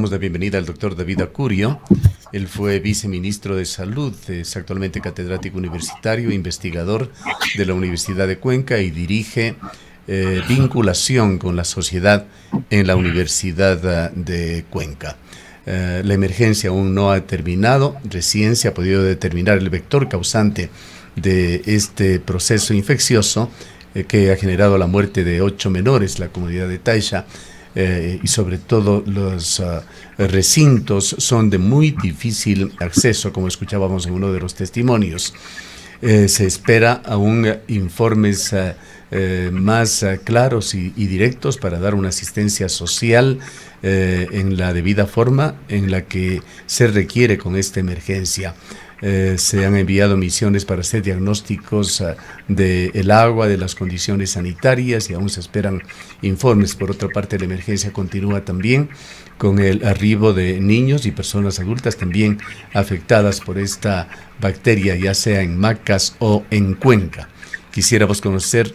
damos la bienvenida al doctor David Acurio. Él fue viceministro de Salud, es actualmente catedrático universitario, investigador de la Universidad de Cuenca y dirige vinculación con la sociedad en la Universidad de Cuenca. La emergencia aún no ha terminado, recién se ha podido determinar el vector causante de este proceso infeccioso que ha generado la muerte de 8 menores, la comunidad de Taisha, y sobre todo los recintos son de muy difícil acceso, como escuchábamos en uno de los testimonios. Se espera aún informes más claros y directos para dar una asistencia social en la debida forma en la que se requiere con esta emergencia. Se han enviado misiones para hacer diagnósticos del agua, de las condiciones sanitarias, y aún se esperan informes. Por otra parte, la emergencia continúa también con el arribo de niños y personas adultas también afectadas por esta bacteria, ya sea en Macas o en Cuenca. Quisiéramos conocer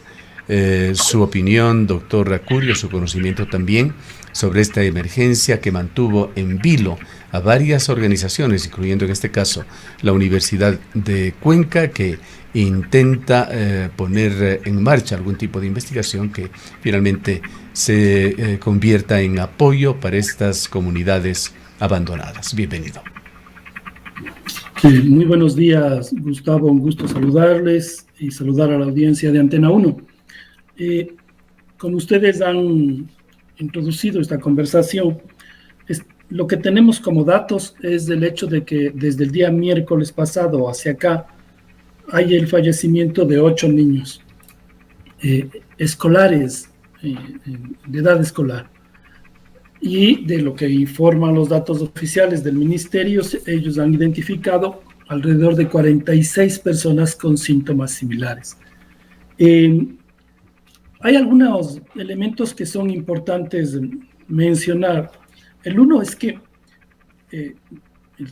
su opinión, doctor Acurio, su conocimiento también sobre esta emergencia que mantuvo en vilo a varias organizaciones, incluyendo en este caso la Universidad de Cuenca, que intenta poner en marcha algún tipo de investigación que finalmente se convierta en apoyo para estas comunidades abandonadas. Bienvenido. Sí, muy buenos días, Gustavo, un gusto saludarles y saludar a la audiencia de Antena 1. Como ustedes han introducido esta conversación, lo que tenemos como datos es el hecho de que desde el día miércoles pasado hacia acá hay el fallecimiento de 8 niños escolares, de edad escolar. Y de lo que informan los datos oficiales del ministerio, ellos han identificado alrededor de 46 personas con síntomas similares. Hay algunos elementos que son importantes mencionar. El uno es que,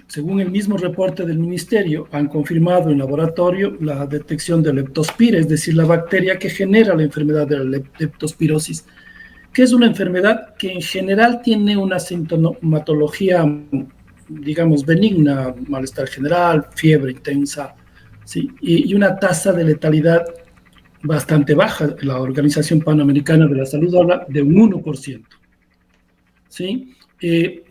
según el mismo reporte del ministerio, han confirmado en laboratorio la detección de leptospira, es decir, la bacteria que genera la enfermedad de la leptospirosis, que es una enfermedad que en general tiene una sintomatología, digamos, benigna, malestar general, fiebre intensa, ¿sí? Y una tasa de letalidad bastante baja. La Organización Panamericana de la Salud habla de un 1%, ¿sí?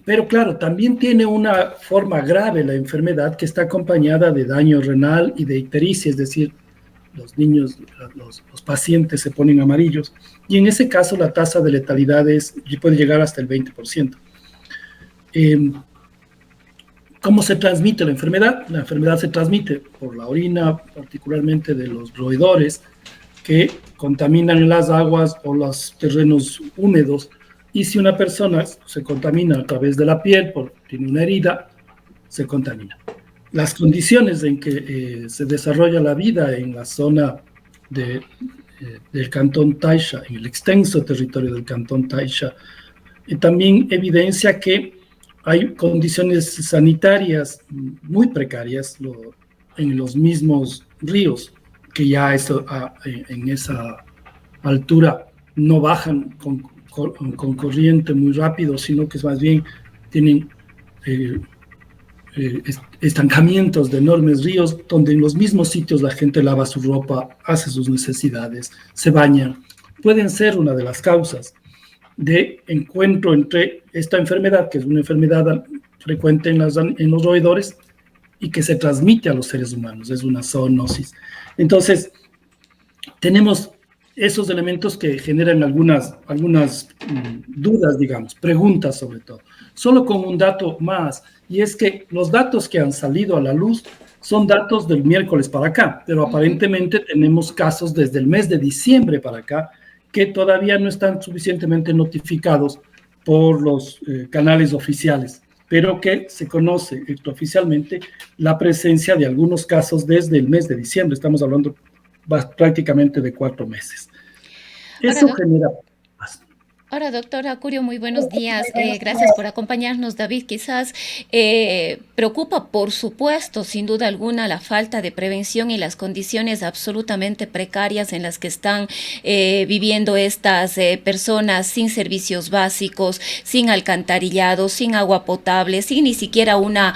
Pero claro, también tiene una forma grave la enfermedad que está acompañada de daño renal y de ictericia, es decir, los niños, los pacientes se ponen amarillos, y en ese caso la tasa de letalidad puede llegar hasta el 20%. ¿Cómo se transmite la enfermedad? La enfermedad se transmite por la orina, particularmente de los roedores, que contaminan las aguas o los terrenos húmedos, y si una persona se contamina a través de la piel, tiene una herida, se contamina. Las condiciones en que se desarrolla la vida en la zona del Cantón Taisha, en el extenso territorio del Cantón Taisha, también evidencia que hay condiciones sanitarias muy precarias en los mismos ríos, que ya en esa altura no bajan con corriente muy rápido, sino que más bien tienen estancamientos de enormes ríos, donde en los mismos sitios la gente lava su ropa, hace sus necesidades, se baña. Pueden ser una de las causas de encuentro entre esta enfermedad, que es una enfermedad frecuente en los roedores y que se transmite a los seres humanos, es una zoonosis. Entonces, tenemos esos elementos que generan algunas dudas, digamos, preguntas sobre todo. Solo con un dato más, y es que los datos que han salido a la luz son datos del miércoles para acá, pero aparentemente tenemos casos desde el mes de diciembre para acá que todavía no están suficientemente notificados por los canales oficiales, pero que se conoce extraoficialmente la presencia de algunos casos desde el mes de diciembre. Estamos hablando prácticamente de 4 meses. Eso genera... Ahora, doctora Curio, muy buenos días. Gracias por acompañarnos, David. Quizás preocupa, por supuesto, sin duda alguna, la falta de prevención y las condiciones absolutamente precarias en las que están viviendo estas personas sin servicios básicos, sin alcantarillado, sin agua potable, sin ni siquiera una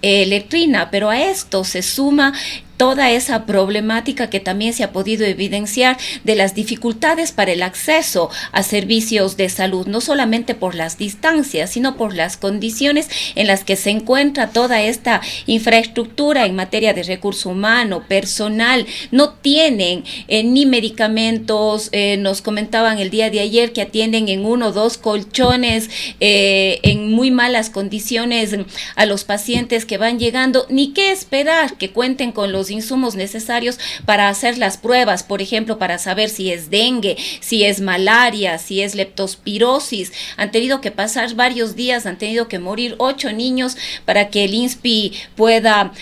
letrina. Pero a esto se suma toda esa problemática que también se ha podido evidenciar de las dificultades para el acceso a servicios de salud, no solamente por las distancias, sino por las condiciones en las que se encuentra toda esta infraestructura en materia de recurso humano, personal. No tienen ni medicamentos, nos comentaban el día de ayer que atienden en 1 o 2 colchones, en muy malas condiciones a los pacientes que van llegando, ni qué esperar que cuenten con los insumos necesarios para hacer las pruebas, por ejemplo, para saber si es dengue, si es malaria, si es leptospirosis. Han tenido que pasar varios días, han tenido que morir 8 niños para que el INSPI pueda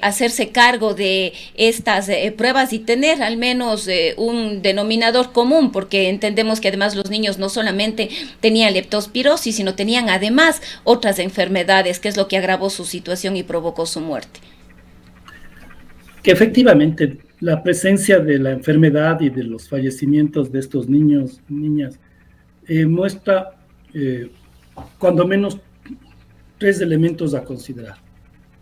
hacerse cargo de estas pruebas y tener al menos un denominador común, porque entendemos que además los niños no solamente tenían leptospirosis, sino tenían además otras enfermedades, que es lo que agravó su situación y provocó su muerte. Que efectivamente la presencia de la enfermedad y de los fallecimientos de estos niños, niñas, muestra cuando menos 3 elementos a considerar: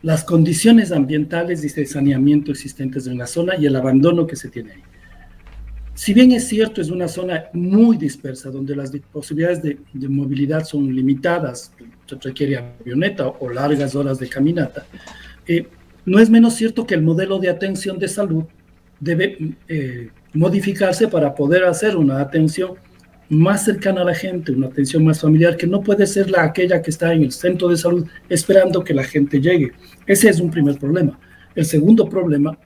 las condiciones ambientales y de saneamiento existentes en la zona y el abandono que se tiene ahí. Si bien es cierto, es una zona muy dispersa, donde las posibilidades de movilidad son limitadas, se requiere avioneta o largas horas de caminata, no es menos cierto que el modelo de atención de salud debe modificarse para poder hacer una atención más cercana a la gente, una atención más familiar, que no puede ser aquella que está en el centro de salud esperando que la gente llegue. Ese es un primer problema. El segundo problema,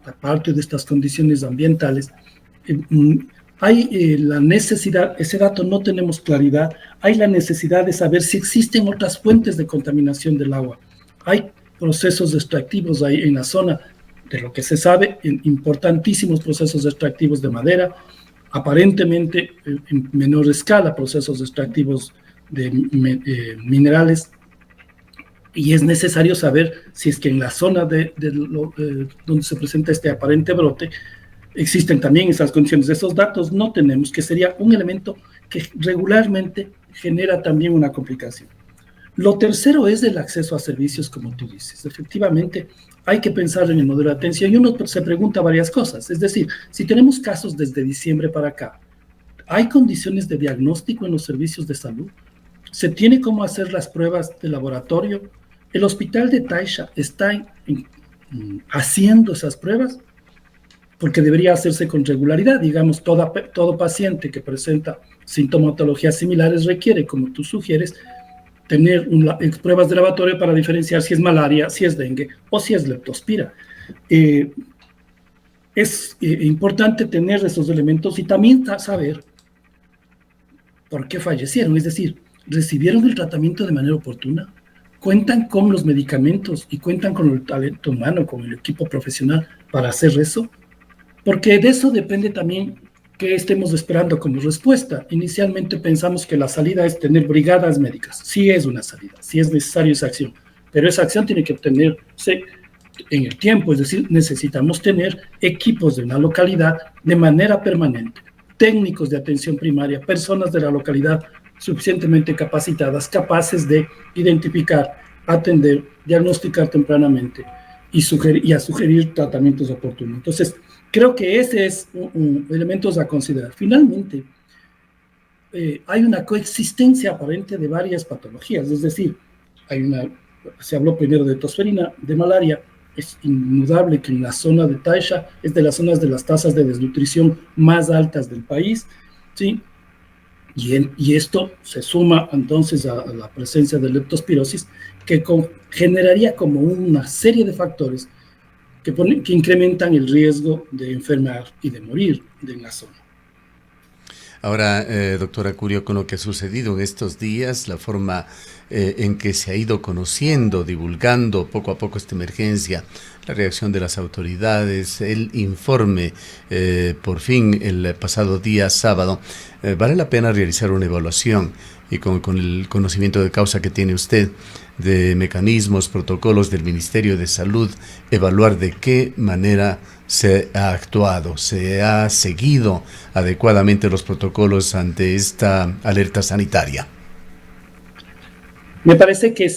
aparte de estas condiciones ambientales, hay la necesidad, ese dato no tenemos claridad, hay la necesidad de saber si existen otras fuentes de contaminación del agua. Hay procesos extractivos ahí en la zona, de lo que se sabe, importantísimos procesos extractivos de madera, aparentemente en menor escala procesos extractivos de minerales, y es necesario saber si es que en la zona donde se presenta este aparente brote existen también esas condiciones. Esos datos no tenemos, que sería un elemento que regularmente genera también una complicación. Lo tercero es el acceso a servicios, como tú dices. Efectivamente, hay que pensar en el modelo de atención y uno se pregunta varias cosas. Es decir, si tenemos casos desde diciembre para acá, ¿hay condiciones de diagnóstico en los servicios de salud? ¿Se tiene cómo hacer las pruebas de laboratorio? ¿El hospital de Taisha está haciendo esas pruebas? Porque debería hacerse con regularidad. Digamos, todo paciente que presenta sintomatologías similares requiere, como tú sugieres, tener pruebas de laboratorio para diferenciar si es malaria, si es dengue o si es leptospira. Es importante tener esos elementos y también saber por qué fallecieron, es decir, ¿recibieron el tratamiento de manera oportuna? ¿Cuentan con los medicamentos y cuentan con el talento humano, con el equipo profesional para hacer eso? Porque de eso depende también qué estemos esperando como respuesta. Inicialmente pensamos que la salida es tener brigadas médicas. Sí es una salida, sí es necesaria esa acción, pero esa acción tiene que obtenerse en el tiempo, es decir, necesitamos tener equipos de una localidad de manera permanente, técnicos de atención primaria, personas de la localidad suficientemente capacitadas, capaces de identificar, atender, diagnosticar tempranamente y sugerir tratamientos oportunos. Entonces, creo que ese es un elemento a considerar. Finalmente, hay una coexistencia aparente de varias patologías, es decir, se habló primero de tosferina, de malaria. Es indudable que en la zona de Taisha es de las zonas de las tasas de desnutrición más altas del país, ¿sí? Y esto se suma entonces a la presencia de leptospirosis, que generaría como una serie de factores que incrementan el riesgo de enfermar y de morir en la zona. Ahora, doctora Curio, con lo que ha sucedido en estos días, la forma en que se ha ido conociendo, divulgando poco a poco esta emergencia, la reacción de las autoridades, el informe, por fin, el pasado día sábado, vale la pena realizar una evaluación y con el conocimiento de causa que tiene usted de mecanismos, protocolos del Ministerio de Salud, evaluar de qué manera se ha actuado, se ha seguido adecuadamente los protocolos ante esta alerta sanitaria. Me parece que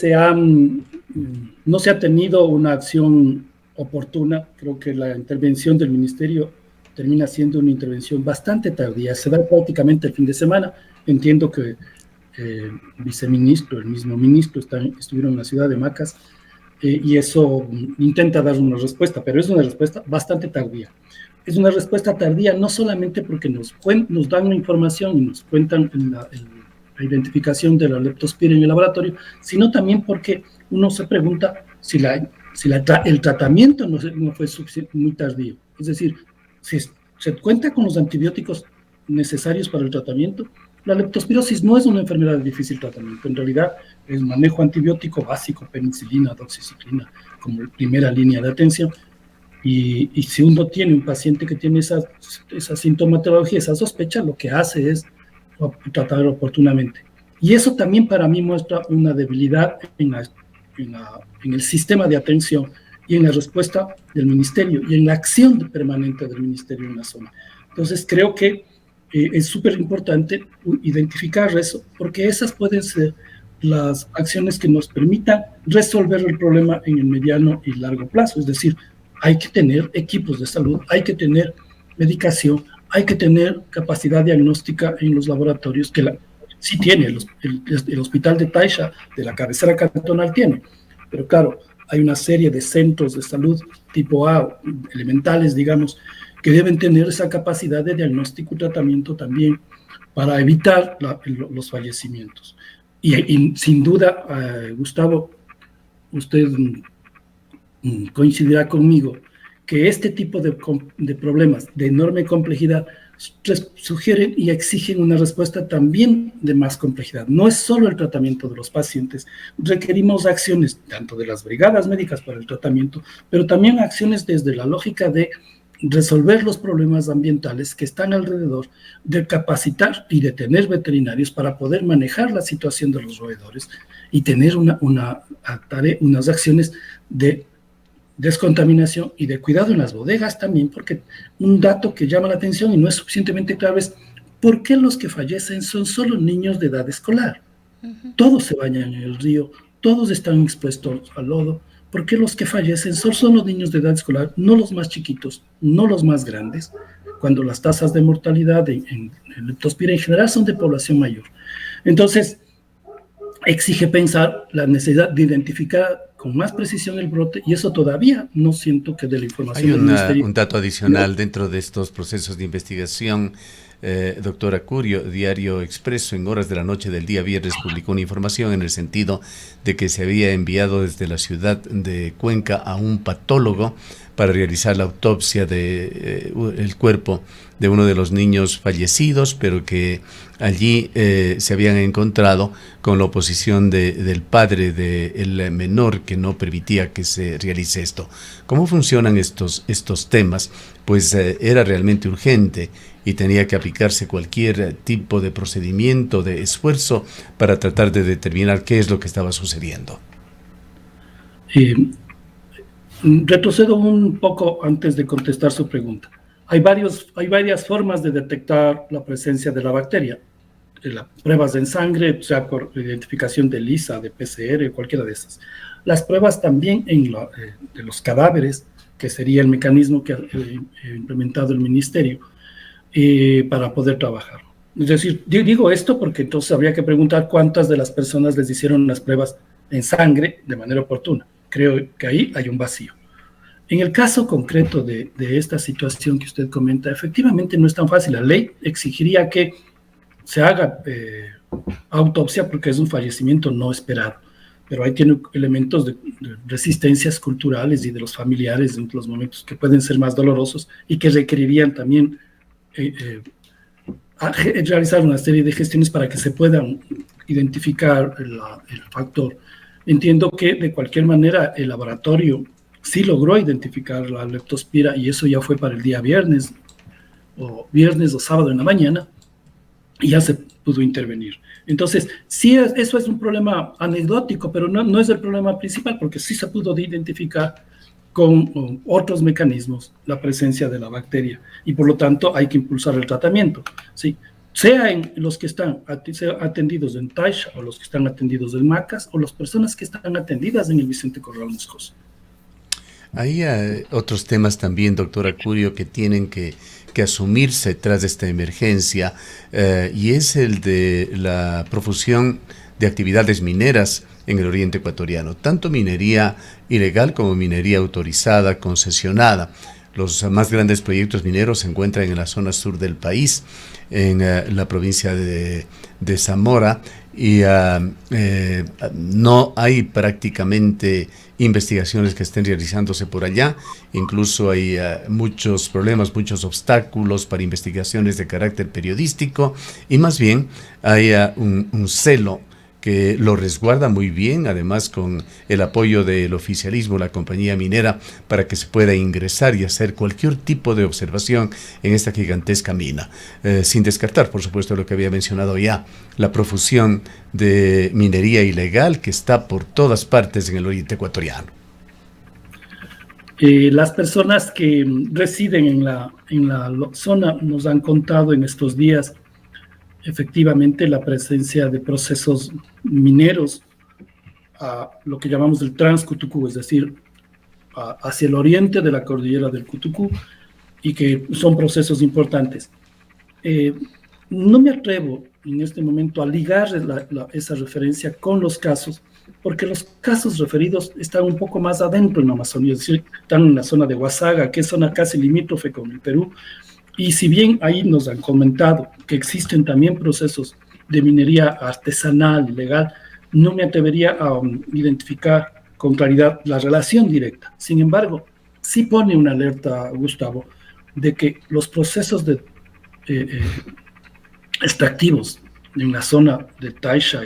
no se ha tenido una acción oportuna. Creo que la intervención del ministerio termina siendo una intervención bastante tardía. Se da prácticamente el fin de semana. Entiendo que el viceministro, el mismo ministro, estuvieron en la ciudad de Macas, y eso intenta dar una respuesta, pero es una respuesta bastante tardía. Es una respuesta tardía no solamente porque nos dan la información y nos cuentan la identificación de la leptospira en el laboratorio, sino también porque uno se pregunta si el tratamiento no fue muy tardío. Es decir, si se cuenta con los antibióticos necesarios para el tratamiento, la leptospirosis no es una enfermedad de difícil tratamiento. En realidad, el manejo antibiótico básico, penicilina, doxiciclina, como primera línea de atención. Y si uno tiene un paciente que tiene esa sintomatología, esa sospecha, lo que hace es tratarlo oportunamente. Y eso también para mí muestra una debilidad en el sistema de atención y en la respuesta del ministerio y en la acción permanente del ministerio en la zona. Entonces, creo que es súper importante identificar eso, porque esas pueden ser las acciones que nos permitan resolver el problema en el mediano y largo plazo. Es decir, hay que tener equipos de salud, hay que tener medicación, hay que tener capacidad diagnóstica en los laboratorios, que sí tiene, el hospital de Taisha, de la cabecera cantonal tiene, pero claro, hay una serie de centros de salud tipo A, elementales, digamos, que deben tener esa capacidad de diagnóstico y tratamiento también para evitar los fallecimientos. Y sin duda, Gustavo, usted coincidirá conmigo que este tipo de problemas de enorme complejidad sugieren y exigen una respuesta también de más complejidad. No es solo el tratamiento de los pacientes, requerimos acciones tanto de las brigadas médicas para el tratamiento, pero también acciones desde la lógica de resolver los problemas ambientales que están alrededor, de capacitar y de tener veterinarios para poder manejar la situación de los roedores y tener unas acciones de descontaminación y de cuidado en las bodegas también, porque un dato que llama la atención y no es suficientemente claro es ¿por qué los que fallecen son solo niños de edad escolar? Todos se bañan en el río, todos están expuestos al lodo. ¿Por qué los que fallecen son los niños de edad escolar, no los más chiquitos, no los más grandes, cuando las tasas de mortalidad en leptospira en general son de población mayor? Entonces, exige pensar la necesidad de identificar con más precisión el brote, y eso todavía no siento que de la información Hay del ministerio. Un dato adicional dentro de estos procesos de investigación. Doctora Curio, Diario Expreso, en horas de la noche del día viernes, publicó una información en el sentido de que se había enviado desde la ciudad de Cuenca a un patólogo para realizar la autopsia del cuerpo de uno de los niños fallecidos, pero que allí se habían encontrado con la oposición del padre del menor, que no permitía que se realice esto. ¿Cómo funcionan estos temas? Pues era realmente urgente y tenía que aplicarse cualquier tipo de procedimiento, de esfuerzo para tratar de determinar qué es lo que estaba sucediendo. Retrocedo un poco antes de contestar su pregunta. Hay varias formas de detectar la presencia de la bacteria. Las pruebas en sangre, sea por identificación de ELISA, de PCR, cualquiera de esas. Las pruebas también de los cadáveres, que sería el mecanismo que ha implementado el ministerio para poder trabajar. Es decir, digo esto porque entonces habría que preguntar cuántas de las personas les hicieron las pruebas en sangre de manera oportuna. Creo que ahí hay un vacío. En el caso concreto de esta situación que usted comenta, efectivamente no es tan fácil. La ley exigiría que se haga autopsia porque es un fallecimiento no esperado, pero ahí tiene elementos de resistencias culturales y de los familiares en los momentos que pueden ser más dolorosos y que requerirían también realizar una serie de gestiones para que se puedan identificar el factor. Entiendo que de cualquier manera el laboratorio sí logró identificar la leptospira y eso ya fue para el día viernes o sábado en la mañana y ya se pudo intervenir. Entonces, sí, eso es un problema anecdótico, pero no es el problema principal porque sí se pudo identificar con otros mecanismos la presencia de la bacteria y por lo tanto hay que impulsar el tratamiento, ¿sí? Sea en los que están atendidos en Taisha o los que están atendidos en Macas o las personas que están atendidas en el Vicente Corral Moscoso. Hay otros temas también, doctora Curio, que tienen que asumirse tras esta emergencia y es el de la profusión de actividades mineras en el oriente ecuatoriano, tanto minería ilegal como minería autorizada, concesionada. Los más grandes proyectos mineros se encuentran en la zona sur del país, en la provincia de Zamora, y no hay prácticamente investigaciones que estén realizándose por allá. Incluso hay muchos problemas, muchos obstáculos para investigaciones de carácter periodístico, y más bien hay un celo que lo resguarda muy bien, además con el apoyo del oficialismo, la compañía minera, para que se pueda ingresar y hacer cualquier tipo de observación en esta gigantesca mina. Sin descartar, por supuesto, lo que había mencionado ya, la profusión de minería ilegal que está por todas partes en el oriente ecuatoriano. Las personas que residen en la zona nos han contado en estos días efectivamente la presencia de procesos mineros, lo que llamamos el Transcutucú, es decir, hacia el oriente de la cordillera del Cutucú, y que son procesos importantes. No me atrevo en este momento a ligar esa referencia con los casos, porque los casos referidos están un poco más adentro en la Amazonía, es decir, están en la zona de Huasaga, que es zona casi limítrofe con el Perú. Y si bien ahí nos han comentado que existen también procesos de minería artesanal, legal, no me atrevería a identificar con claridad la relación directa. Sin embargo, sí pone una alerta, Gustavo, de que los procesos extractivos en la zona de Taisha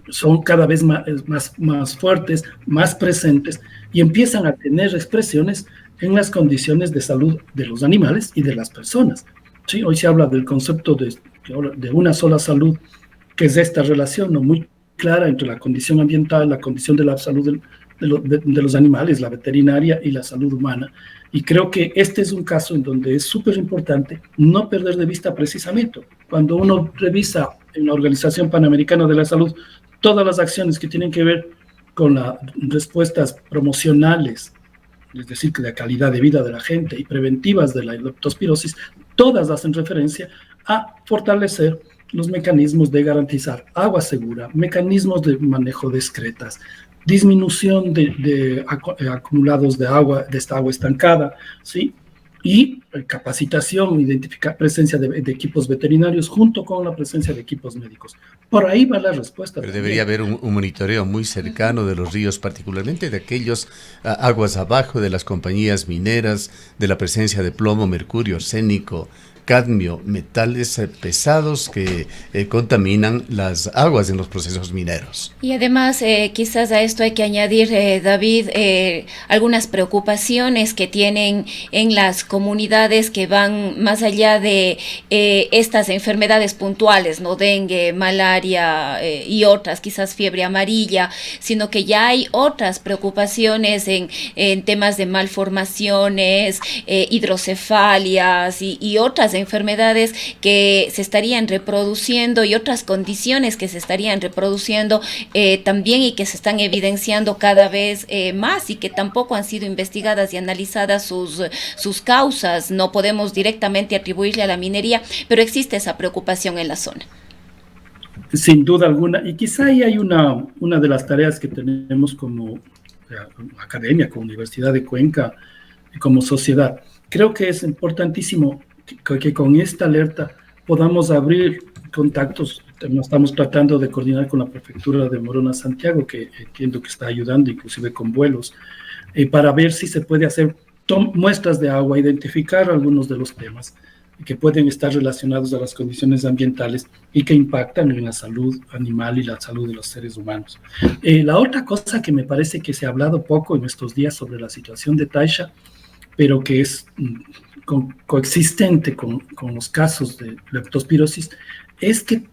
son cada vez más fuertes, más presentes y empiezan a tener expresiones en las condiciones de salud de los animales y de las personas. ¿Sí? Hoy se habla del concepto de una sola salud, que es esta relación, ¿no?, muy clara entre la condición ambiental, la condición de la salud de los animales, la veterinaria y la salud humana. Y creo que este es un caso en donde es súper importante no perder de vista precisamente, cuando uno revisa en la Organización Panamericana de la Salud todas las acciones que tienen que ver con las respuestas promocionales, es decir, que de calidad de vida de la gente y preventivas de la leptospirosis, todas hacen referencia a fortalecer los mecanismos de garantizar agua segura, mecanismos de manejo de excretas, disminución de acumulados de agua, de esta agua estancada, ¿sí? Y capacitación, identificar presencia de equipos veterinarios junto con la presencia de equipos médicos. Por ahí va la respuesta. Pero debería haber un monitoreo muy cercano de los ríos, particularmente de aquellos aguas abajo de las compañías mineras, de la presencia de plomo, mercurio, arsénico, cadmio, metales pesados que contaminan las aguas en los procesos mineros. Y además, quizás a esto hay que añadir, David, algunas preocupaciones que tienen en las comunidades que van más allá de estas enfermedades puntuales, ¿no? Dengue, malaria y otras, quizás fiebre amarilla, sino que ya hay otras preocupaciones en temas de malformaciones, hidrocefalias y otras enfermedades que se estarían reproduciendo y otras condiciones que se estarían reproduciendo también y que se están evidenciando cada vez más y que tampoco han sido investigadas y analizadas sus causas. No podemos directamente atribuirle a la minería, pero existe esa preocupación en la zona. Sin duda alguna, y quizá ahí hay una de las tareas que tenemos como academia, como Universidad de Cuenca y como sociedad. Creo que es importantísimo que con esta alerta podamos abrir contactos. Estamos tratando de coordinar con la prefectura de Morona Santiago, que entiendo que está ayudando inclusive con vuelos, para ver si se puede hacer muestras de agua, identificar algunos de los temas. que pueden estar relacionados a las condiciones ambientales y que impactan en la salud animal y la salud de los seres humanos. La otra cosa que me parece que se ha hablado poco en estos días sobre la situación de Taisha, pero que es coexistente con los casos de leptospirosis, es que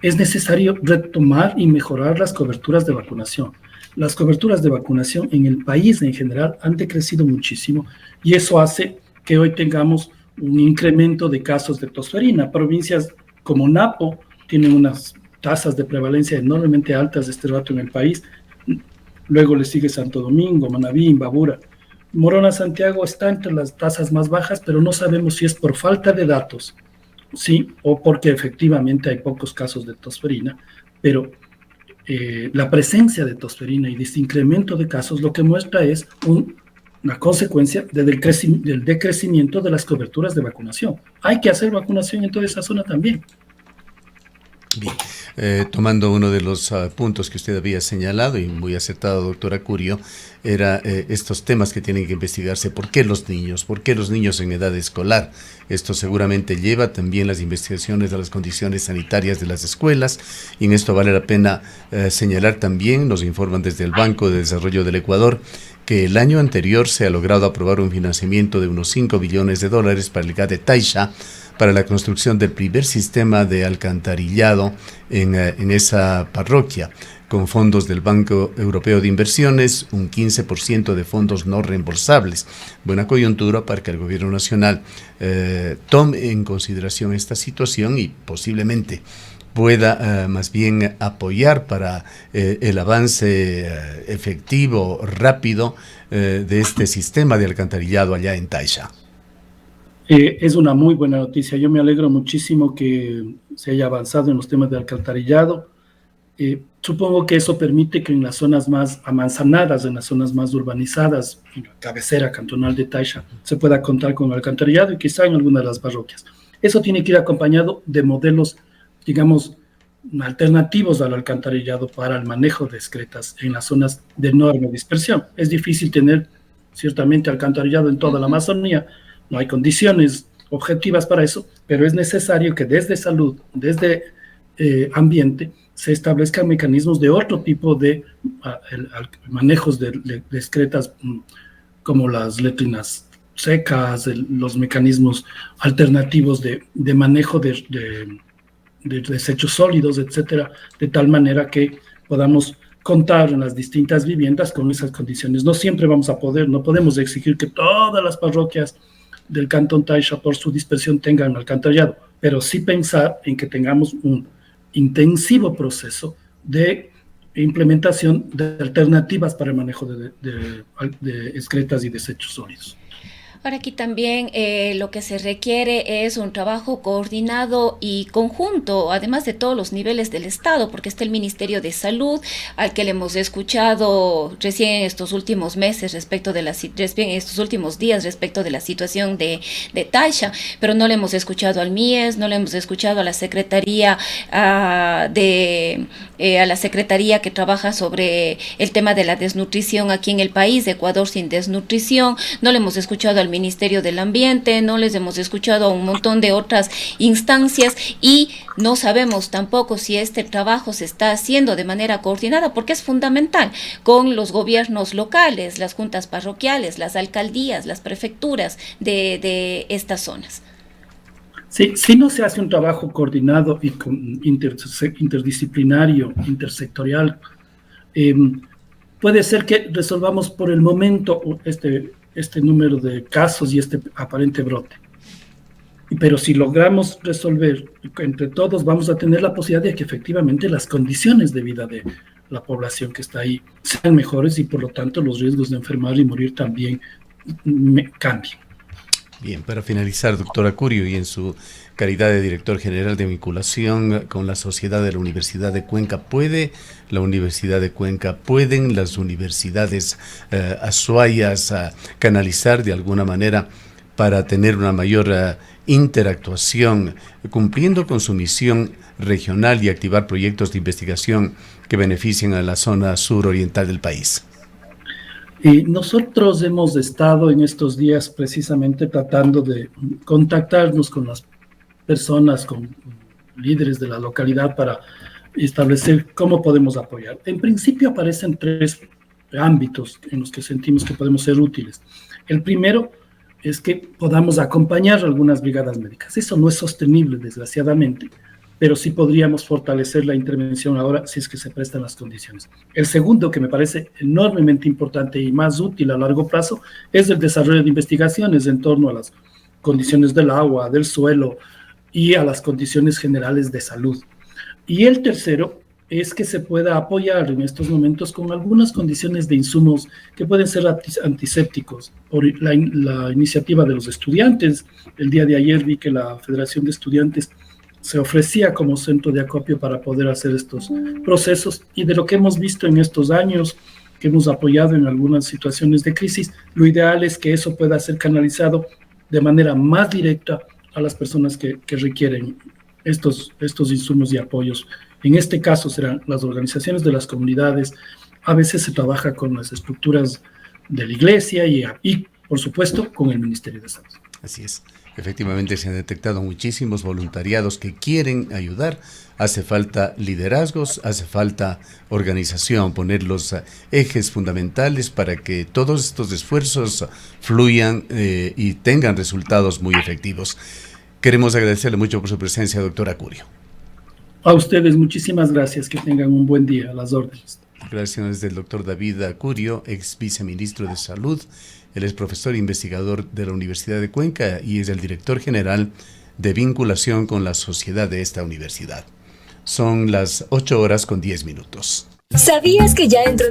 es necesario retomar y mejorar las coberturas de vacunación. Las coberturas de vacunación en el país en general han decrecido muchísimo y eso hace que hoy tengamos un incremento de casos de leptospirina. Provincias como Napo tienen unas tasas de prevalencia enormemente altas de este rato en el país. Luego le sigue Santo Domingo, Manabí, Imbabura. Morona, Santiago está entre las tasas más bajas, pero no sabemos si es por falta de datos, sí, o porque efectivamente hay pocos casos de leptospirina, pero la presencia de leptospirina y de este incremento de casos lo que muestra es una consecuencia del decrecimiento de las coberturas de vacunación. Hay que hacer vacunación en toda esa zona también. Bien, tomando uno de los puntos que usted había señalado, y muy acertado, doctora Curio, era estos temas que tienen que investigarse. ¿Por qué los niños? ¿Por qué los niños en edad escolar? Esto seguramente lleva también las investigaciones de las condiciones sanitarias de las escuelas, y en esto vale la pena señalar también, nos informan desde el Banco de Desarrollo del Ecuador, que el año anterior se ha logrado aprobar un financiamiento de unos $5 billones para el GAD de Taisha, para la construcción del primer sistema de alcantarillado en esa parroquia, con fondos del Banco Europeo de Inversiones, un 15% de fondos no reembolsables. Buena coyuntura para que el gobierno nacional tome en consideración esta situación y posiblemente pueda más bien apoyar para el avance efectivo, rápido de este sistema de alcantarillado allá en Taisha. Es una muy buena noticia. Yo me alegro muchísimo que se haya avanzado en los temas de alcantarillado. Supongo que eso permite que en las zonas más amanzanadas, en las zonas más urbanizadas, en la cabecera cantonal de Taisha, se pueda contar con alcantarillado y quizá en alguna de las parroquias. Eso tiene que ir acompañado de modelos, digamos, alternativos al alcantarillado para el manejo de excretas en las zonas de enorme dispersión. Es difícil tener ciertamente alcantarillado en toda la Amazonía. No hay condiciones objetivas para eso, pero es necesario que desde salud, desde ambiente, se establezcan mecanismos de otro tipo de manejos de excretas, como las letrinas secas, los mecanismos alternativos de manejo de desechos sólidos, etcétera, de tal manera que podamos contar en las distintas viviendas con esas condiciones. No siempre vamos a poder, no podemos exigir que todas las parroquias del Cantón Taisha por su dispersión tengan alcantarillado, pero sí pensar en que tengamos un intensivo proceso de implementación de alternativas para el manejo de excretas y desechos sólidos. Ahora aquí también lo que se requiere es un trabajo coordinado y conjunto, además de todos los niveles del Estado, porque está el Ministerio de Salud, al que le hemos escuchado recién en estos últimos meses respecto de en estos últimos días respecto de la situación de Taisha, pero no le hemos escuchado al MIES, no le hemos escuchado a la Secretaría a la Secretaría que trabaja sobre el tema de la desnutrición aquí en el país, de Ecuador sin desnutrición, no le hemos escuchado al Ministerio del Ambiente, no les hemos escuchado a un montón de otras instancias y no sabemos tampoco si este trabajo se está haciendo de manera coordinada, porque es fundamental con los gobiernos locales, las juntas parroquiales, las alcaldías, las prefecturas de estas zonas. Sí, si no se hace un trabajo coordinado y interdisciplinario, intersectorial, puede ser que resolvamos por el momento este número de casos y este aparente brote. Pero si logramos resolver entre todos, vamos a tener la posibilidad de que efectivamente las condiciones de vida de la población que está ahí sean mejores y por lo tanto los riesgos de enfermar y morir también cambien. Bien, para finalizar, doctora Curio, y en su calidad de director general de vinculación con la sociedad de la Universidad de Cuenca, ¿pueden las universidades azuayas canalizar de alguna manera para tener una mayor interactuación, cumpliendo con su misión regional y activar proyectos de investigación que beneficien a la zona suroriental del país? Nosotros hemos estado en estos días precisamente tratando de contactarnos con las personas, con líderes de la localidad para establecer cómo podemos apoyar. En principio aparecen tres ámbitos en los que sentimos que podemos ser útiles. El primero es que podamos acompañar algunas brigadas médicas. Eso no es sostenible, desgraciadamente, pero sí podríamos fortalecer la intervención ahora si es que se prestan las condiciones. El segundo, que me parece enormemente importante y más útil a largo plazo, es el desarrollo de investigaciones en torno a las condiciones del agua, del suelo y a las condiciones generales de salud. Y el tercero es que se pueda apoyar en estos momentos con algunas condiciones de insumos que pueden ser antisépticos. Por la iniciativa de los estudiantes, el día de ayer vi que la Federación de Estudiantes se ofrecía como centro de acopio para poder hacer estos procesos, y de lo que hemos visto en estos años que hemos apoyado en algunas situaciones de crisis, lo ideal es que eso pueda ser canalizado de manera más directa a las personas que requieren estos insumos y apoyos. En este caso serán las organizaciones de las comunidades. A veces se trabaja con las estructuras de la iglesia y por supuesto, con el Ministerio de Salud. Así es. Efectivamente, se han detectado muchísimos voluntariados que quieren ayudar. Hace falta liderazgos, hace falta organización, poner los ejes fundamentales para que todos estos esfuerzos fluyan y tengan resultados muy efectivos. Queremos agradecerle mucho por su presencia, doctora Curio. A ustedes, muchísimas gracias. Que tengan un buen día. A las órdenes. Gracias del doctor David Curio, ex viceministro de Salud. Él es profesor e investigador de la Universidad de Cuenca y es el director general de vinculación con la sociedad de esta universidad. Son las 8:10 minutos. ¿Sabías que ya entró